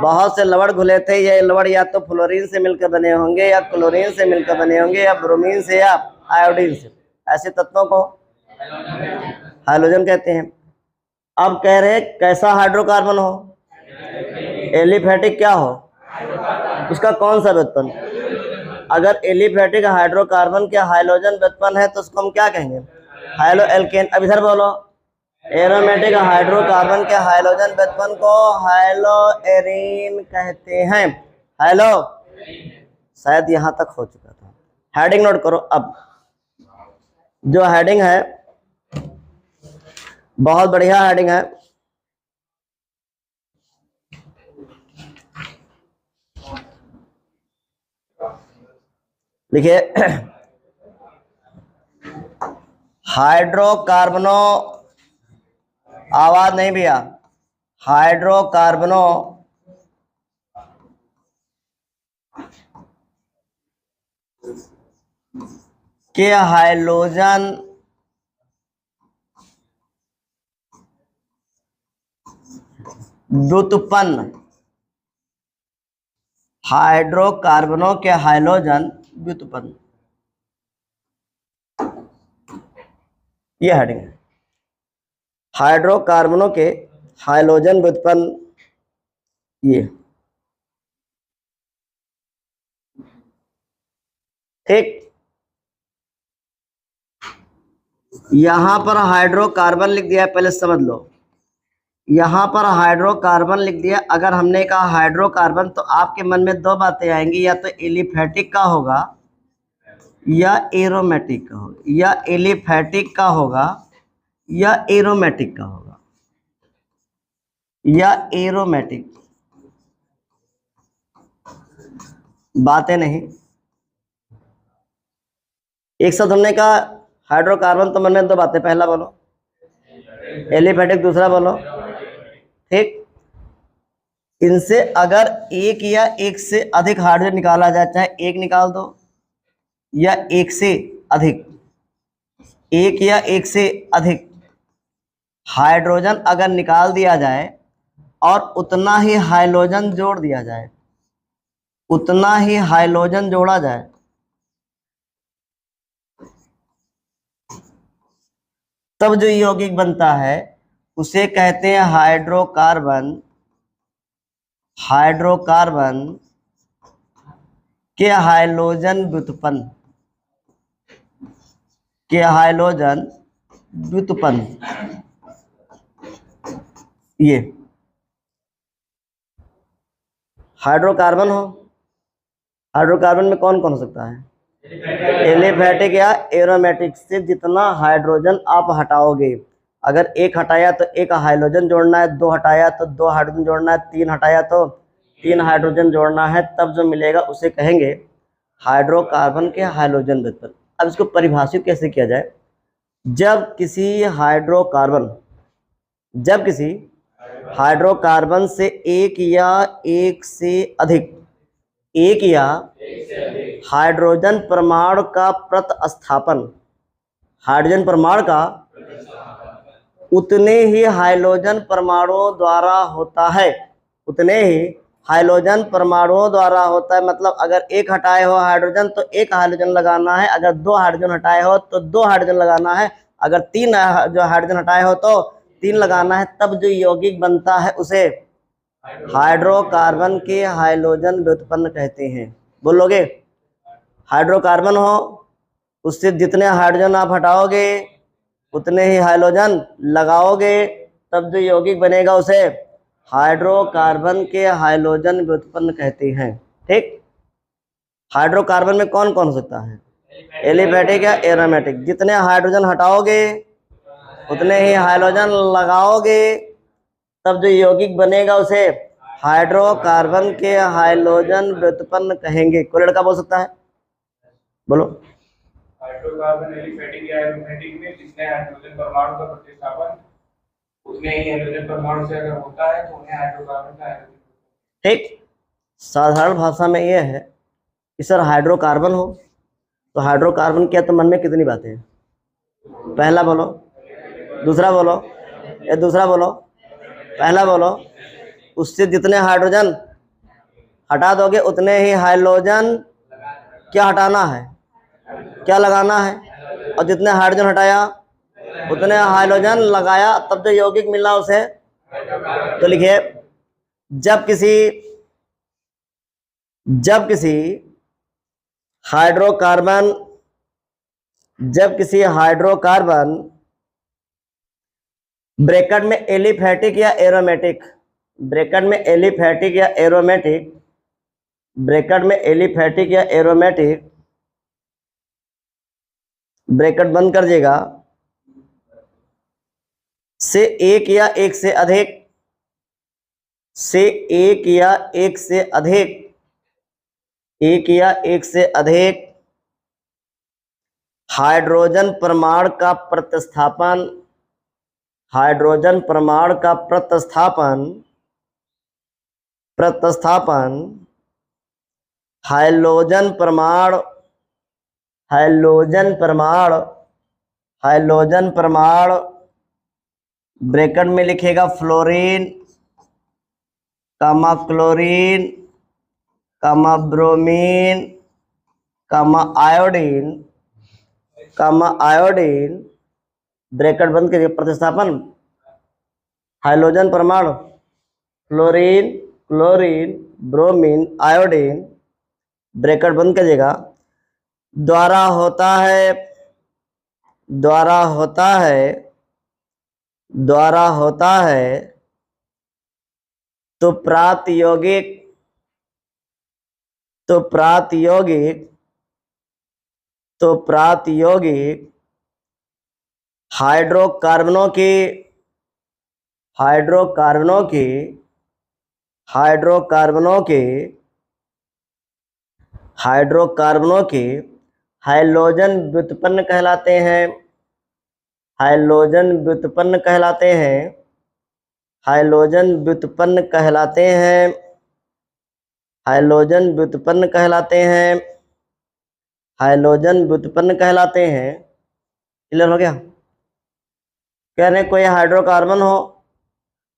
[SPEAKER 1] बहुत से लवण घुले थे, ये लवण या तो फ्लोरीन से मिलकर बने होंगे, या क्लोरीन से मिलकर बने होंगे, या ब्रोमीन से, या आयोडीन से। ऐसे तत्वों को हाइड्रोजन कहते हैं। अब कह रहे हैं कैसा हाइड्रोकार्बन हो? एलिफेटिक क्या हो, उसका कौन सा व्युत्पन्न। अगर एलिफेटिक हाइड्रोकार्बन के हाइड्रोजन व्युत्पन्न है तो उसको हम क्या कहेंगे, हाइलो एल्केन। अब इधर बोलो, एरोमेटिक हाइड्रोकार्बन के हाइड्रोजन व्युत्पन्न को हाइलो एरीन कहते हैं। हाइलो, शायद यहां तक हो चुका था। हेडिंग नोट करो। अब जो हेडिंग है बहुत बढ़िया हेडिंग है, लिखिए हाइड्रोकार्बनों, आवाज नहीं भैया, हाइड्रोकार्बनों के हाइड्रोजन व्युत्पन्न, हाइड्रोकार्बनों के हाइड्रोजन व्युत्पन्न, ये हेडिंग है। हाइड्रोकार्बनों के हाइड्रोजन व्युत्पन्न, ये ठीक। यहां पर हाइड्रोकार्बन लिख दिया, पहले समझ लो। यहां पर हाइड्रोकार्बन लिख दिया। अगर हमने कहा हाइड्रोकार्बन तो आपके मन में दो बातें आएंगी, या तो एलिफेटिक का होगा या एरोमेटिक का होगा, या एलिफेटिक का होगा या एरोमेटिक का होगा, या एरोमेटिक। बातें नहीं, एक साथ हमने कहा हाइड्रोकार्बन तो मन में दो बातें, पहला बोलो एलिफेटिक, दूसरा बोलो ठीक। इनसे अगर एक या एक से अधिक हाइड्रोजन निकाला जाए, चाहे एक निकाल दो या एक से अधिक, एक या एक से अधिक हाइड्रोजन अगर निकाल दिया जाए और उतना ही हाइड्रोजन जोड़ दिया जाए, उतना ही हाइड्रोजन जोड़ा जाए, तब जो यौगिक बनता है उसे कहते हैं हाइड्रोकार्बन। हाइड्रोकार्बन के हाइड्रोजन व्युत्पन्न, के हाइड्रोजन व्युत्पन्न, ये हाइड्रोकार्बन हो। हाइड्रोकार्बन में कौन कौन हो सकता है, एलिफेटिक या एरोमेटिक से जितना हाइड्रोजन आप हटाओगे, अगर एक हटाया तो एक हाइड्रोजन जोड़ना है, दो हटाया तो दो हाइड्रोजन जोड़ना है, तीन हटाया तो तीन हाइड्रोजन जोड़ना है, तब जो मिलेगा उसे कहेंगे हाइड्रोकार्बन के हाइड्रोजन व्युत्पन्न। अब इसको परिभाषित कैसे किया जाए, जब किसी हाइड्रोकार्बन से एक या एक से अधिक, एक या हाइड्रोजन परमाणु का प्रतिस्थापन, हाइड्रोजन परमाणु का उतने ही हाइड्रोजन परमाणुओं द्वारा होता है, उतने ही हाइड्रोजन परमाणुओं द्वारा होता है। मतलब अगर एक हटाए हो हाइड्रोजन तो एक हाइड्रोजन लगाना है, अगर दो हाइड्रोजन हटाए हो तो दो हाइड्रोजन लगाना है, अगर तीन जो हाइड्रोजन हटाए हो तो तीन लगाना है, तब जो यौगिक बनता है उसे हाइड्रोकार्बन के हाइड्रोजन व्युत्पन्न कहते हैं। बोलोगे, हाइड्रोकार्बन हो उससे जितने हाइड्रोजन आप हटाओगे उतने ही हाइड्रोजन लगाओगे, तब जो यौगिक बनेगा उसे हाइड्रोकार्बन के हाइड्रोजन व्युत्पन्न कहते हैं। ठीक। हाइड्रोकार्बन में कौन कौन हो सकता है, एलिफेटिक या एरोमेटिक। जितने हाइड्रोजन हटाओगे उतने ही हाइड्रोजन लगाओगे, तब जो यौगिक बनेगा उसे हाइड्रोकार्बन के हाइड्रोजन व्युत्पन्न कहेंगे। कोई लड़का बोल सकता है, बोलो।
[SPEAKER 2] हाइड्रोकार्बन एलिफेटिक या एरोमेटिक में जितने हाइड्रोजन परमाणु का प्रतिस्थापन उतने ही हाइड्रोजन परमाणु से अगर होता है तो उन्हें हाइड्रोकार्बन का हाइड्रोजन।
[SPEAKER 1] ठीक। साधारण भाषा में यह है कि सर हाइड्रोकार्बन हो तो हाइड्रोकार्बन क्या, तो मन में कितनी बातें हैं, पहला बोलो, दूसरा बोलो, या दूसरा बोलो, पहला बोलो। उससे जितने हाइड्रोजन हटा दोगे उतने ही हाइड्रोजन क्या हटाना है, क्या लगाना है, और जितने हाइड्रोजन हटाया उतने हाइड्रोजन लगाया, तब जो यौगिक मिला उसे। तो लिखिए, जब किसी हाइड्रोकार्बन ब्रैकेट में एलिफैटिक या एरोमेटिक, ब्रैकेट बंद कर देगा, से एक या एक से अधिक हाइड्रोजन परमाणु का प्रतिस्थापन, हाइड्रोजन परमाणु का प्रतिस्थापन हाइड्रोजन परमाणु ब्रैकेट में लिखेगा फ्लोरीन, कामा क्लोरीन, कामा ब्रोमीन, कामा आयोडीन, ब्रैकेट बंद करिए, प्रतिस्थापन हाइड्रोजन परमाणु fluorine, chlorine, bromine, iodine, bracket बंद करिएगा, द्वारा होता है तो प्रातियोगिक हाइड्रोकार्बनों के हाइड्रोजन व्युत्पन्न कहलाते हैं, हाइड्रोजन व्युत्पन्न कहलाते हैं। क्लियर हो गया? कह रहे हैं कोई हाइड्रोकार्बन हो,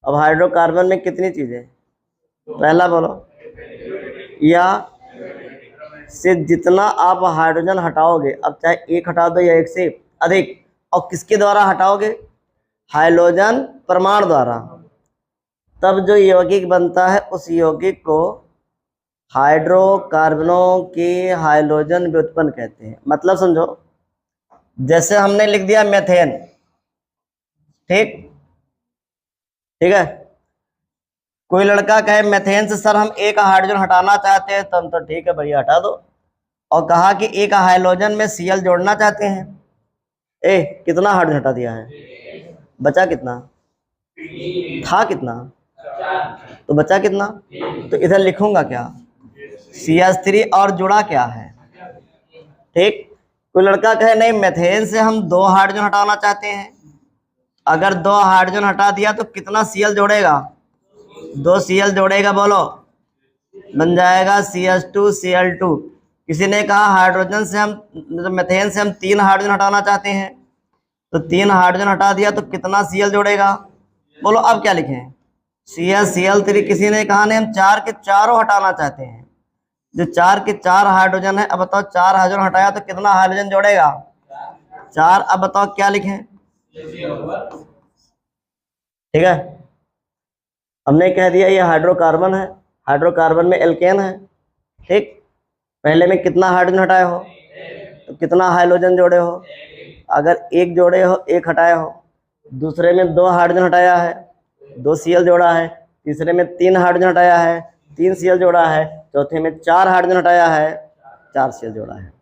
[SPEAKER 1] अब हाइड्रोकार्बन में कितनी चीजें, पहला बोलो, या से जितना आप हाइड्रोजन हटाओगे, अब चाहे एक हटा दो या एक से अधिक, और किसके द्वारा हटाओगे, हाइड्रोजन परमाणु द्वारा, तब जो यौगिक बनता है उस यौगिक को हाइड्रोकार्बनों के हाइड्रोजन व्युत्पन्न कहते हैं। मतलब समझो, जैसे हमने लिख दिया मेथेन, ठीक है, कोई लड़का कहे मेथेन से सर हम एक हाइड्रोजन हटाना चाहते हैं, तो हम तो ठीक है भैया हटा दो, और कहा कि एक हाइड्रोजन में Cl जोड़ना चाहते हैं, कितना हाइड्रोजन हटा दिया है, बचा कितना, था कितना, तो बचा कितना, तो इधर लिखूंगा क्या, CH3 और जुड़ा क्या है, ठीक। कोई लड़का कहे नहीं मेथेन से हम 2 हाइड्रोजन हटाना चाहते हैं, अगर 2 हाइड्रोजन हटा दिया तो कितना Cl जोड़ेगा, 2 Cl जोड़ेगा, बोलो, बन जाएगा CH2Cl2। किसी ने कहा हाइड्रोजन से हम मेथेन से हम 3 हाइड्रोजन हटाना चाहते हैं, तो 3 हाइड्रोजन हटा दिया तो कितना Cl जोड़ेगा, बोलो। अब क्या लिखें, CH3। किसी ने कहा नहीं हम 4 के चारों हटाना चाहते हैं, जो 4 के 4 हाइड्रोजन है, अब बताओ 4 हाइड्रोजन हटाया तो कितना हाइड्रोजन जोड़ेगा, 4। अब बताओ क्या लिखें, ठीक है। हमने कह दिया ये हाइड्रोकार्बन है, हाइड्रोकार्बन में एल्केन है, ठीक। पहले में कितना हाइड्रोजन हटाए हो, तो कितना हाइड्रोजन जोड़े हो, अगर 1 जोड़े हो 1 हटाए हो, दूसरे में 2 हाइड्रोजन हटाया है, 2 Cl जोड़ा है, तीसरे में 3 हाइड्रोजन हटाया है, 3 Cl जोड़ा है, चौथे में 4 हाइड्रोजन हटाया है, 4 Cl जोड़ा है।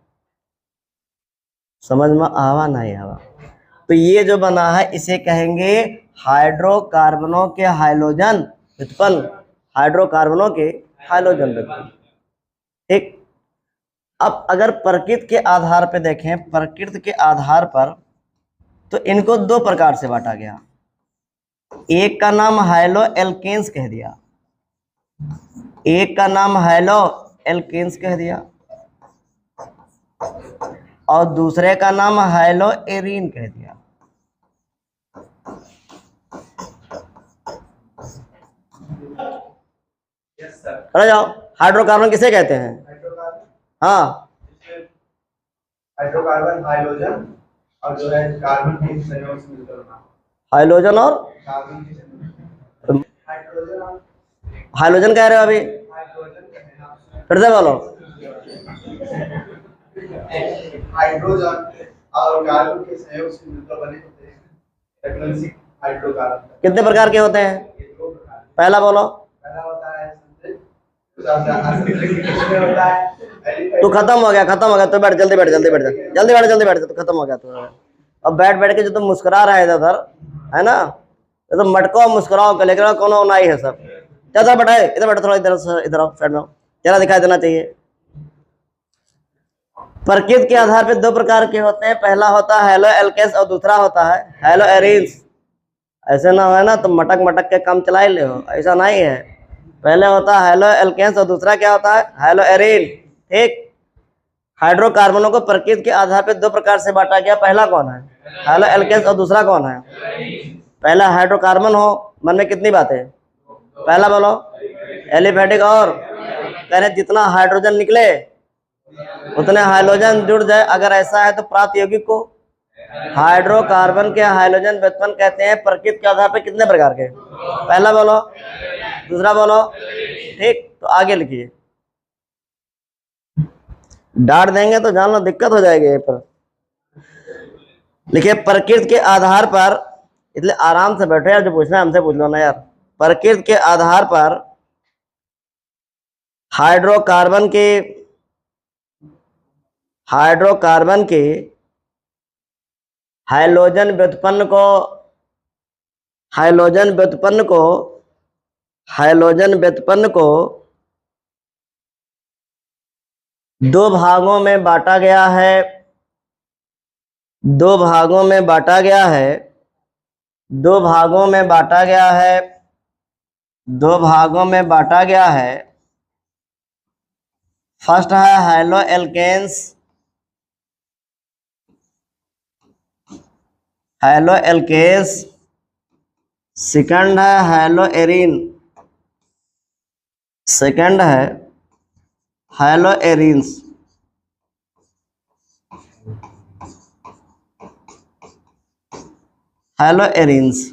[SPEAKER 1] समझ में आवा नहीं आवा? तो ये जो बना है इसे कहेंगे हाइड्रोकार्बनों के हाइड्रोजन व्युत्पन्न, हाइड्रोकार्बनों के हाइड्रोजन व्युत्पन्न, ठीक। अब अगर प्रकृति के आधार पर देखें, प्रकृति के आधार पर तो इनको 2 प्रकार से बांटा गया, एक का नाम हाइलो एल्केन्स कह दिया, एक का नाम हाइलो एल्केन्स कह दिया, और दूसरे का नाम हाइलो एरीन कह दिया। अरे जाओ, हाइड्रोकार्बन किसे कहते हैं, हाँ,
[SPEAKER 3] हाइड्रोकार्बन हाइड्रोजन और जो है कार्बन के संयोग से मिलकर बना,
[SPEAKER 1] हाइड्रोजन और
[SPEAKER 3] कार्बन के संयोग, हाइड्रोजन
[SPEAKER 1] हाइड्रोजन कह रहे हो अभी, फिर से बोलो।
[SPEAKER 3] हाइड्रोजन और कार्बन के सहयोग से मिलकर बने होते हैं रेफरेंसिंग हाइड्रोकार्बन।
[SPEAKER 1] कितने प्रकार के होते हैं?
[SPEAKER 3] ये दो प्रकार।
[SPEAKER 1] पहला बोलो।
[SPEAKER 3] पहला होता है इसमें होता है
[SPEAKER 1] तू खत्म हो गया, खत्म हो गया, तो बैठ, जल्दी बैठ, जल्दी बैठ जा, जल्दी बैठ, जल्दी बैठ जा, तो खत्म हो गया तो। अब बैठ बैठ के जो तुम मुस्कुरा रहा है इधर उधर, है ना, ये तो मटको मुस्कुराओ के लेकर कौन होना ही है सब। चल बैठा, इधर बैठो, थोड़ा इधर इधर आओ, साइड में आओ, जरा दिखाई देना चाहिए। प्रकृति के आधार पे दो प्रकार के होते हैं, पहला होता है हेलो एल्केन्स और दूसरा होता है हेलो एरीन्स। ऐसे ना है ना तो मटक मटक के काम चला ही ले हो, ऐसा नहीं है। पहले होता है हेलो एल्केन्स और दूसरा क्या होता है? Halo arene. ठीक। हाइड्रोकार्बनों को प्रकृति के आधार पे दो प्रकार से बांटा गया, पहला कौन है? हेलो एल्केन्स और दूसरा कौन है? पहला हाइड्रोकार्बन हो, मन में कितनी बातें? पहला बोलो एलिफेटिक, और कह रहे जितना हाइड्रोजन निकले उतने हाइड्रोजन जुड़ जाए, अगर ऐसा है तो प्राप्त यौगिक को हाइड्रोकार्बन के हाइड्रोजन व्युत्पन्न कहते हैं। प्रकृति के आधार पे कितने प्रकार के? पहला बोलो, दूसरा बोलो। ठीक, तो आगे लिखिए, डांट देंगे तो जान लो दिक्कत हो जाएगी ये पर। लिखिए प्रकृति के आधार पर, इसलिए आराम से बैठो यार, जो पूछना है हमसे पूछ लो ना यार। प्रकृति के आधार पर हाइड्रोकार्बन के हाइड्रोजन व्युत्पन्न को दो भागों में बांटा गया है, दो भागों में बांटा गया है, दो भागों में बांटा गया है, दो भागों में बांटा गया है। फर्स्ट है halo alkanes, halo alkanes. Second है हेलो एरीन, सेकंड है हेलो एरीन्स। Halo arenes.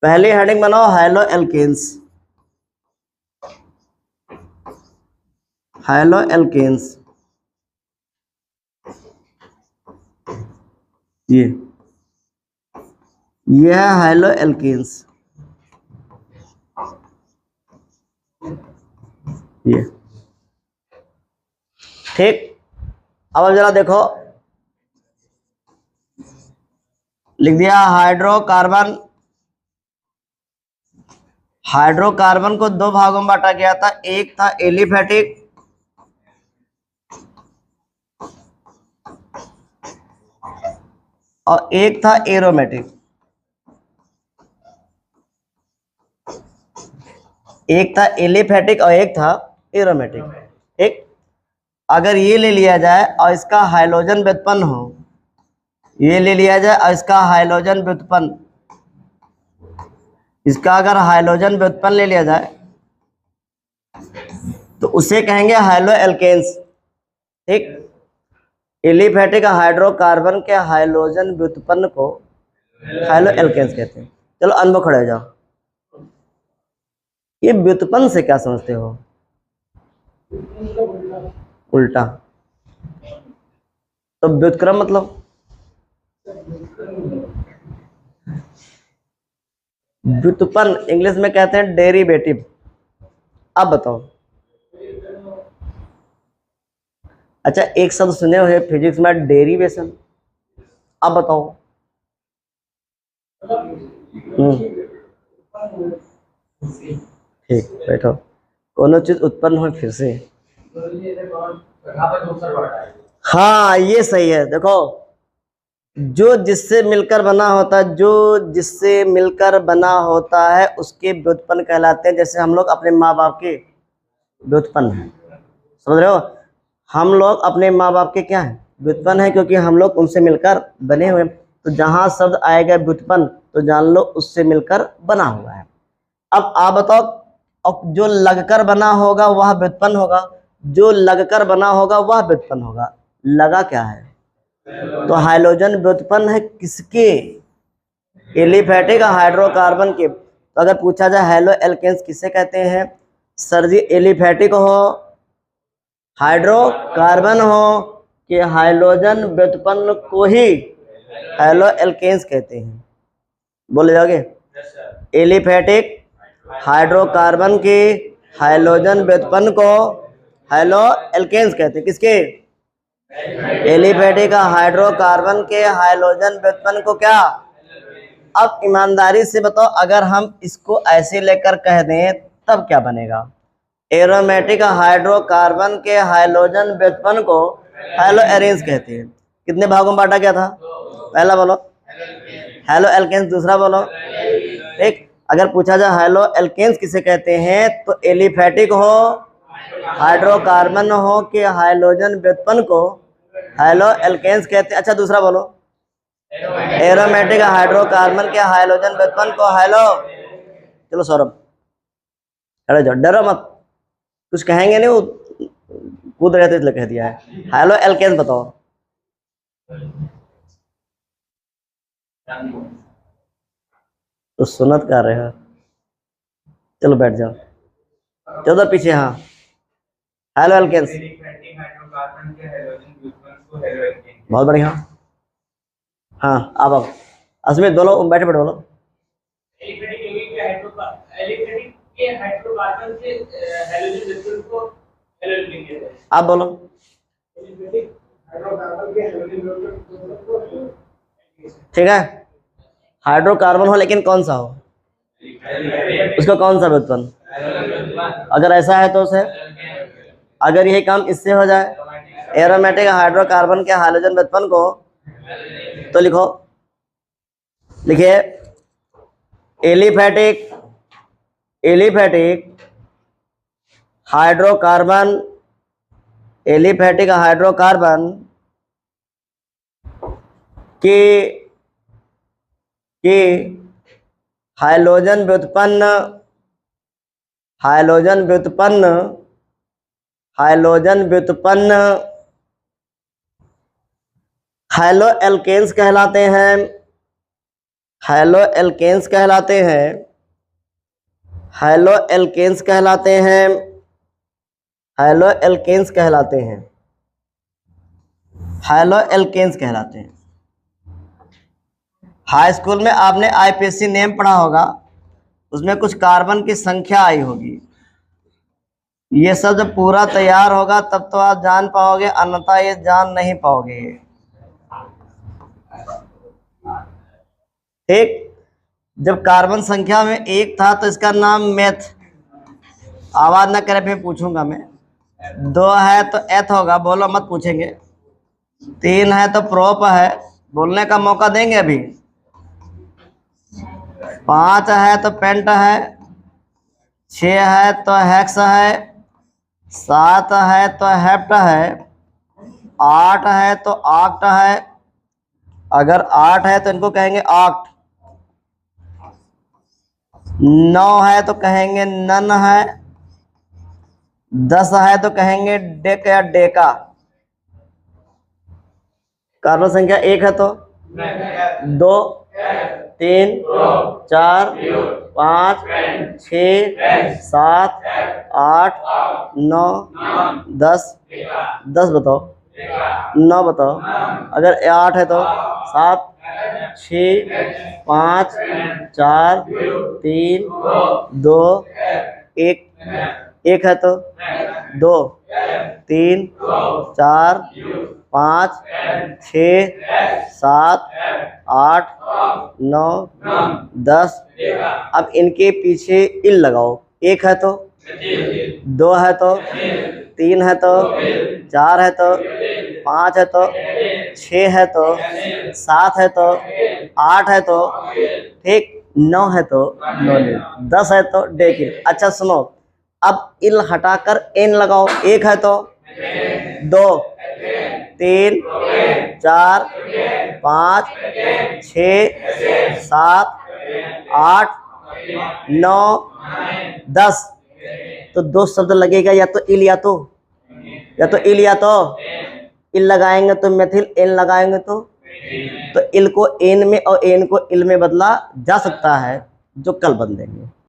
[SPEAKER 1] पहली हेडिंग बनाओ हेलो एल्केन्स, हेलो एल्केन्स। ये है हेलो एल्केन्स, ये। ठीक, अब जरा देखो, लिख दिया हाइड्रोकार्बन। हाइड्रोकार्बन को दो भागों में बांटा गया था, एक था एलिफेटिक और एक था एरोमेटिक। एक था एलिफेटिक और एक था एरोमेटिक। ठीक, अगर ये ले लिया जाए और इसका हाइड्रोजन व्युत्पन्न हो, ये ले लिया जाए और इसका हाइड्रोजन व्युत्पन्न, इसका अगर हाइड्रोजन व्युत्पन्न ले लिया जाए तो उसे कहेंगे हेलो एल्केन्स। ठीक, एलिफेटिक हाइड्रोकार्बन के हाइड्रोजन व्युत्पन्न को हेलो एल्केन्स कहते हैं। चलो अनुभव खड़े हो जाओ, ये व्युत्पन्न से क्या समझते हो? उल्टा। तो व्युत्क्रम मतलब? व्युत्पन्न इंग्लिश में कहते हैं डेरिवेटिव। अब बताओ, अच्छा एक शब्द सुने हुए फिजिक्स में डेरिवेशन, अब बताओ। ठीक, बैठो। कोनो चीज उत्पन्न हो फिर से, हाँ ये सही है। देखो, जो जिससे मिलकर बना होता है, जो जिससे मिलकर बना होता है उसके व्युत्पन्न कहलाते हैं। जैसे हम लोग अपने माँ बाप के व्युत्पन्न हैं, समझ रहे हो? हम लोग अपने माँ बाप के क्या है? व्युत्पन्न है, क्योंकि हम लोग उनसे मिलकर बने हुए। तो जहां शब्द आएगा व्युत्पन्न तो जान लो उससे मिलकर बना हुआ है। अब आप बताओ, अब जो लगकर बना होगा वह व्युत्पन्न होगा, जो लगकर बना होगा वह व्युत्पन्न होगा। लगा क्या है? तो हाइड्रोजन व्युत्पन्न है किसके? एलिफेटिक हाइड्रोकार्बन के। तो अगर पूछा जाए हेलो एल्केन्स किसे कहते हैं, सर जी एलिफेटिक हो, हाइड्रोकार्बन हो कि हाइड्रोजन व्युत्पन्न को ही हेलो एल्केन्स कहते हैं? बोले जाओगे? एलिफेटिक, हाइड्रोकार्बन के हाइड्रोजन व्युत्पन्न को हेलो एल्केन्स कहते हैं। किसके? एलिफेटिक हाइड्रोकार्बन के हाइड्रोजन व्युत्पन्न को क्या? अब ईमानदारी से बताओ, अगर हम इसको ऐसे लेकर कह दें तब क्या बनेगा? एरोमेटिक हाइड्रोकार्बन के हाइड्रोजन व्युत्पन्न को हेलो एरेंस कहते हैं। कितने भागों में बांटा गया था? पहला बोलो हेलो एल्केन्स, दूसरा बोलो। ठीक, अगर पूछा जाए हेलो एल्केन्स किसे कहते हैं तो एलिफेटिक हो, हाइड्रोकार्बन हो कि हाइड्रोजन व्युत्पन्न को हेलो एल्केन्स कहते हैं। अच्छा दूसरा बोलो, एरोमेटिक हाइड्रोकार्बन के हाइड्रोजन व्युत्पन्न को हेलो, चलो सौरभ अरे जाओ, डरो मत, कुछ कहेंगे नहीं, वो कूद रहे थे इसलिए कह दिया है। हेलो एल्केन्स बताओ। तो सुनत कर रहे हो, चलो बैठ जाओ, चलो पीछे। हाँ हेलो एल्केन्स,
[SPEAKER 2] एलिफेटिक हाइड्रोकार्बन के हाइड्रोजन व्युत्पन्न को हेलो एल्केन।
[SPEAKER 1] बहुत बढ़िया। हाँ अब अस्मित बोलो, बैठे बैठे बोलो।
[SPEAKER 2] एलिफेटिक के हाइड्रोकार्बन से हाइड्रोजन व्युत्पन्न को हेलो एल्केन कहते हैं।
[SPEAKER 1] आप बोलो।
[SPEAKER 2] एलिफेटिक हाइड्रोकार्बन के हाइड्रोजन व्युत्पन्न को हेलो एल्केन।
[SPEAKER 1] ठीक है, हाइड्रोकार्बन हो लेकिन कौन सा हो, उसका कौन सा व्युत्पन्न? अगर ऐसा है तो उसे, अगर यही काम इससे हो जाए एरोमेटिक हाइड्रोकार्बन के हाइड्रोजन व्युत्पन्न को, तो लिखो, लिखिए एलिफेटिक हाइड्रोकार्बन, एलिफेटिक हाइड्रोकार्बन की हाइड्रोजन व्युत्पन्न हेलो एल्केन्स कहलाते हैं। हेलो एल्केन्स कहलाते हैं। हेलो एल्केन्स कहलाते हैं। हेलो एल्केन्स कहलाते हैं। हेलो एल्केन्स कहलाते हैं। हाई स्कूल में आपने आईपीएससी नेम पढ़ा होगा, उसमें कुछ कार्बन की संख्या आई होगी। ये सब जब पूरा तैयार होगा तब तो आप जान पाओगे, अन्यथा ये जान नहीं पाओगे। ठीक, जब कार्बन संख्या में एक था तो इसका नाम मेथ, आवाज ना करे फिर पूछूंगा मैं। 2 है तो एथ होगा, बोलो मत, पूछेंगे। 3 है तो प्रोप है, बोलने का मौका देंगे अभी। 5 है तो पेंट है। 6 है तो हेक्स है। 7 है तो हेप्ट है। 8 है तो ऑक्ट है। अगर 8 है तो इनको कहेंगे ऑक्ट। 9 है तो कहेंगे नन है। 10 है तो कहेंगे डेक या डेका। कार्बन संख्या 1 है तो 2, 3, 4, 5, 6, 7, 8, 9, 10। 10 बताओ, 9 बताओ। अगर 8 है तो 7, 6, 5, 4, 3, 2, 1। 1 है तो 2, 3, 4, 5, 6, 7, 8, 9, 10। अब इनके पीछे इल लगाओ। 1 है तो, 2 है तो, 3 है तो, 4 है तो, 5 है तो, 6 है तो, 7 है तो, 8 है तो, ठीक, 9 है तो 9, 10 है तो डेकिल। अच्छा सुनो, अब इल हटाकर एन लगाओ। 1 है तो 2, 3, 4, 5, 6, 7, 8, 9, 10। तो 2 शब्द लगेगा, या तो इल या तो इल लगाएंगे तो मेथिल, एन लगाएंगे तो इल को एन में और एन को इल में बदला जा सकता है। जो कल बन देंगे।